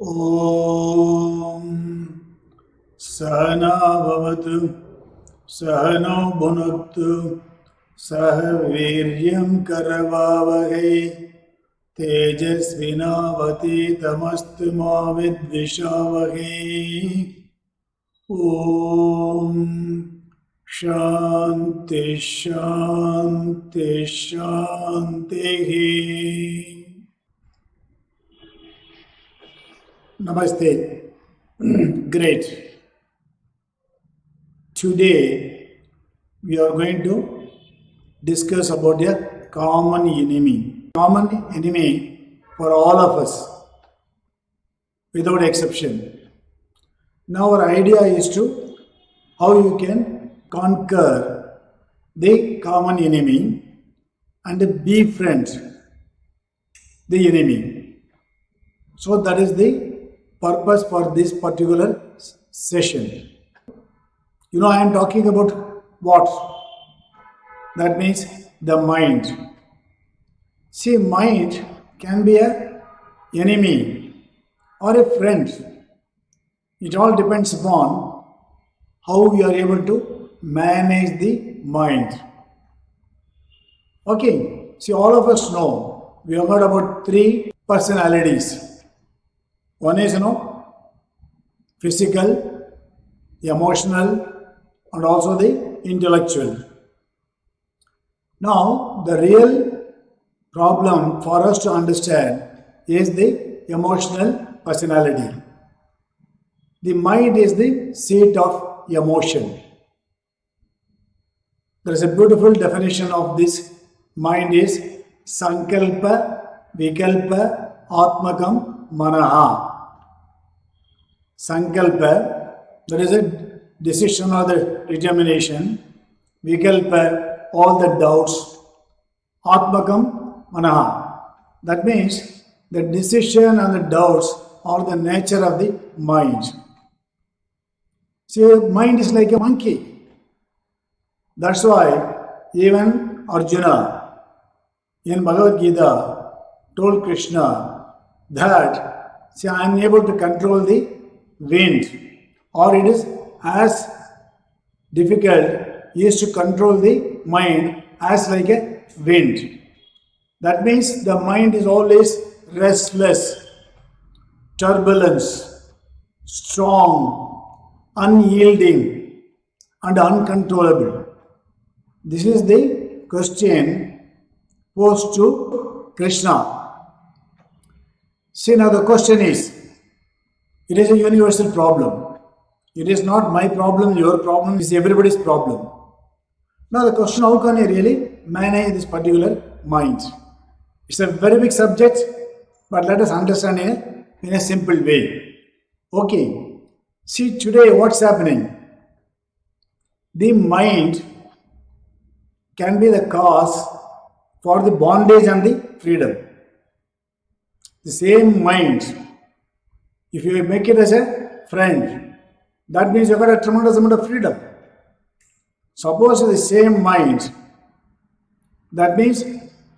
ॐ सहना भवतु सहनौ भुनक्तु सह वीर्यं करवावहै तेजस्विनावतीतमस्तु मा विद्विषावहै। ॐ शान्ति शान्ति शान्तिः। Namaste. Great. Today we are going to discuss about a common enemy. Common enemy for all of us without exception. Now our idea is to how you can conquer the common enemy and befriend the enemy. So that is the purpose for this particular session. I am talking about what? That means the mind. See, mind can be an enemy or a friend. It all depends upon how we are able to manage the mind. Okay, see, all of us know, we have heard about 3 personalities. One is, physical, emotional, and also the intellectual. Now, the real problem for us to understand is the emotional personality. The mind is the seat of emotion. There is a beautiful definition of this mind is Sankalpa, Vikalpa, Atmakam, Manaha. Sankalpa, there is a decision or the determination. Vikalpa, all the doubts. Atmakam, Manaha. That means the decision and the doubts are the nature of the mind. See, mind is like a monkey. That's why even Arjuna in Bhagavad Gita told Krishna that, see, I am able to control the wind, or it is as difficult is to control the mind as like a wind. That means the mind is always restless, turbulence, strong, unyielding, and uncontrollable. This is the question posed to Krishna. See, now the question is, it is a universal problem. It is not my problem, your problem, it is everybody's problem. Now the question, how can I really manage this particular mind? It's a very big subject, but let us understand in a simple way. Okay, see today what's happening? The mind can be the cause for the bondage and the freedom. The same mind, if you make it as a friend, that means you have got a tremendous amount of freedom. Suppose the same mind, that means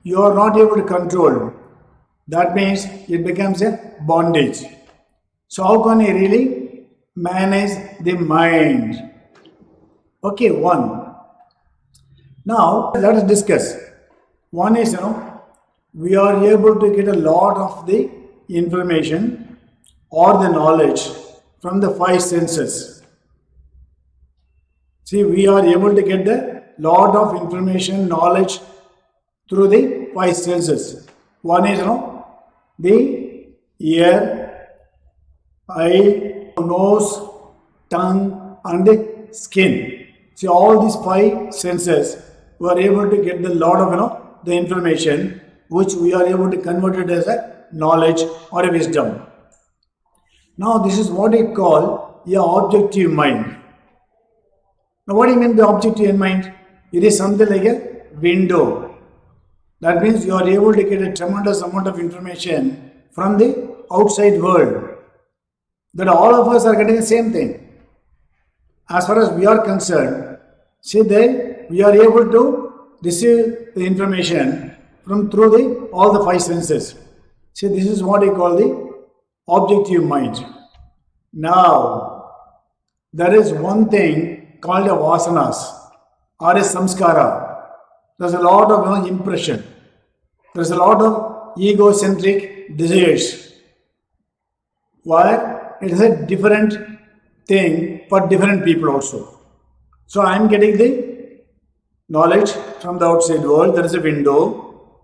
you are not able to control. That means it becomes a bondage. So how can you really manage the mind? Okay, one. Now let us discuss. One is, we are able to get a lot of the information or the knowledge from the 5 senses. See, we are able to get a lot of information, knowledge through the 5 senses. One is, the ear, eye, nose, tongue, and the skin. See, all these 5 senses, we are able to get the lot of, the information which we are able to convert it as a knowledge or a wisdom. Now, this is what I call a objective mind. Now, what do you mean by objective mind? It is something like a window. That means you are able to get a tremendous amount of information from the outside world. That all of us are getting the same thing. As far as we are concerned, see there, we are able to receive the information from through all the 5 senses. See, this is what I call the objective mind. Now, there is one thing called a vasanas or a samskara. There's a lot of impression. There's a lot of egocentric desires where it is a different thing for different people also. So I am getting the knowledge from the outside world. There is a window.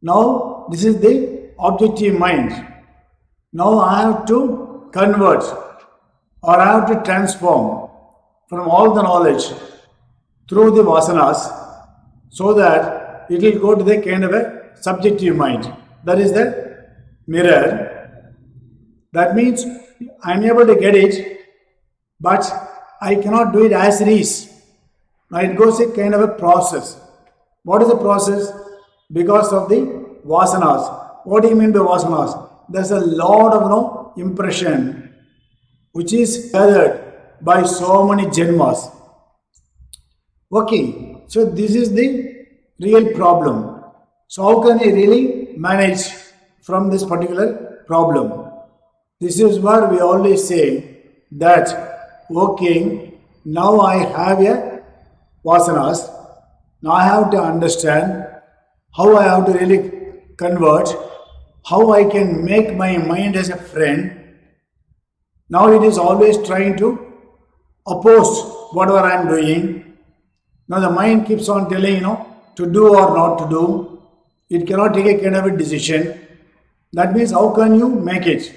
Now this is the objective mind. Now I have to convert or I have to transform from all the knowledge through the vasanas so that it will go to the kind of a subjective mind. That is the mirror. That means I am able to get it, but I cannot do it as it is. Now it goes a kind of a process. What is the process? Because of the vasanas. What do you mean by vasanas? There's a lot of impression which is gathered by so many janmas. Okay, so this is the real problem. So how can I really manage from this particular problem? This is where we always say that, okay, now I have a vasanas. Now I have to understand how I have to really convert, how I can make my mind as a friend. Now it is always trying to oppose whatever I am doing. Now the mind keeps on telling, to do or not to do. It cannot take a kind of a decision. That means how can you make it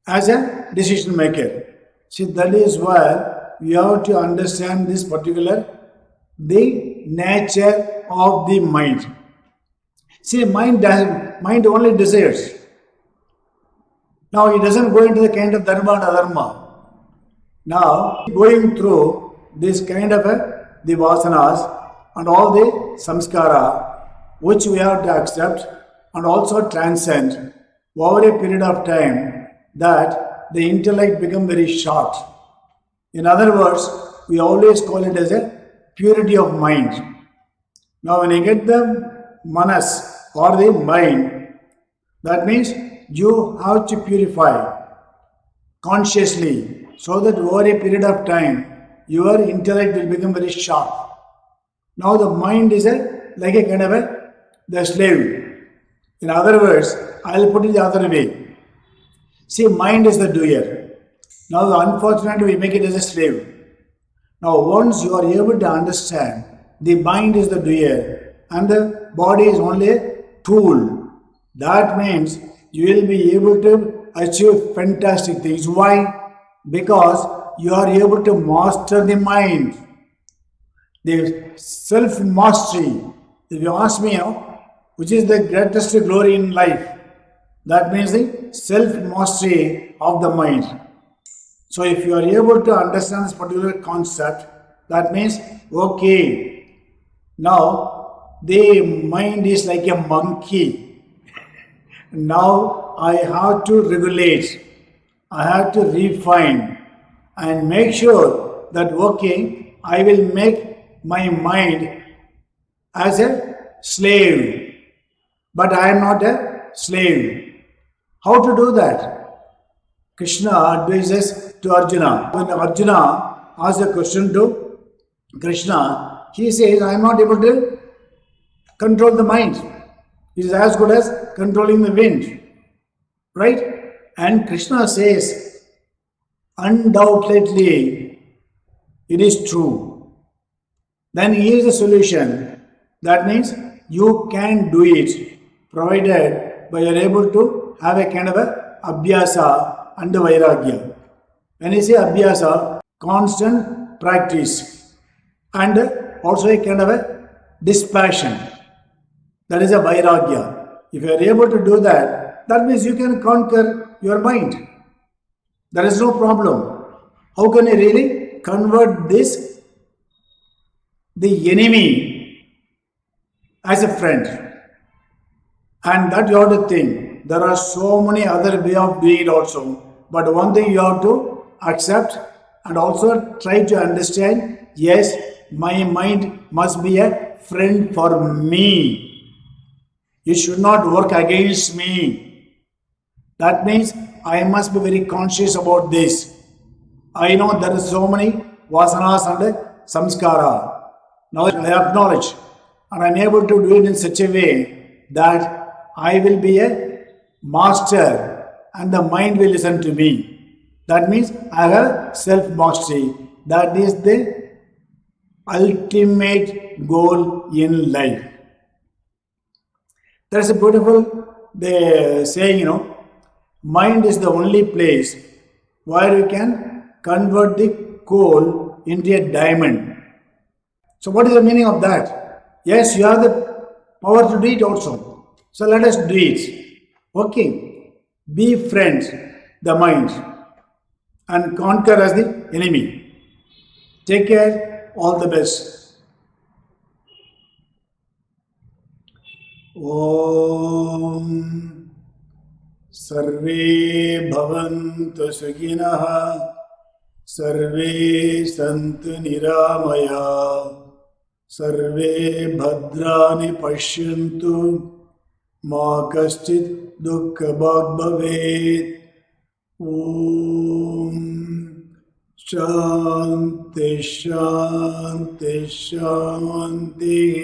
as a decision maker? See, that is where we have to understand this particular, the nature of the mind. See, mind only desires. Now it doesn't go into the kind of dharma and adharma. Now going through this kind of the vasanas and all the samskara which we have to accept and also transcend over a period of time, that the intellect become very short. In other words, we always call it as a purity of mind. Now when you get the manas or the mind, that means you have to purify consciously so that over a period of time your intellect will become very sharp. Now the mind is like a kind of the slave. In other words, I will put it the other way. See, mind is the doer. Now unfortunately we make it as a slave. Now once you are able to understand the mind is the doer and the body is only a tool, that means you will be able to achieve fantastic things. Why? Because you are able to master the mind. The self-mastery. If you ask me, which is the greatest glory in life, that means the self-mastery of the mind. So if you are able to understand this particular concept, that means, okay, now the mind is like a monkey. Now I have to regulate, I have to refine and make sure that, okay, I will make my mind as a slave, but I am not a slave. How to do that? Krishna advises to Arjuna. When Arjuna asks a question to Krishna, he says, I am not able to control the mind. It is as good as controlling the wind. Right? And Krishna says, undoubtedly, it is true. Then here is the solution. That means you can do it, provided by you are able to have a kind of a abhyasa and vairagya. When you say abhyasa, constant practice and also a kind of a dispassion. That is a vairagya. If you are able to do that, that means you can conquer your mind. There is no problem. How can you really convert this, the enemy, as a friend? And that you have to think. There are so many other ways of doing it also. But one thing you have to accept and also try to understand, yes, my mind must be a friend for me. It should not work against me. That means I must be very conscious about this. I know there are so many vasanas and samskara. Now I acknowledge and I'm able to do it in such a way that I will be a master and the mind will listen to me. That means I have self mastery. That is the ultimate goal in life. There's a beautiful saying, mind is the only place where you can convert the coal into a diamond. So, what is the meaning of that? Yes, you have the power to do it also. So, let us do it. Okay. Befriend the mind and conquer as the enemy. Take care. All the best. ॐ सर्वे भवन्तु सुखिनः सर्वे सन्तु निरामयाः सर्वे भद्राणि पश्यन्तु मा कश्चित् दुःखभाग् भवेत् ॐ शान्ति शान्ति शान्तिः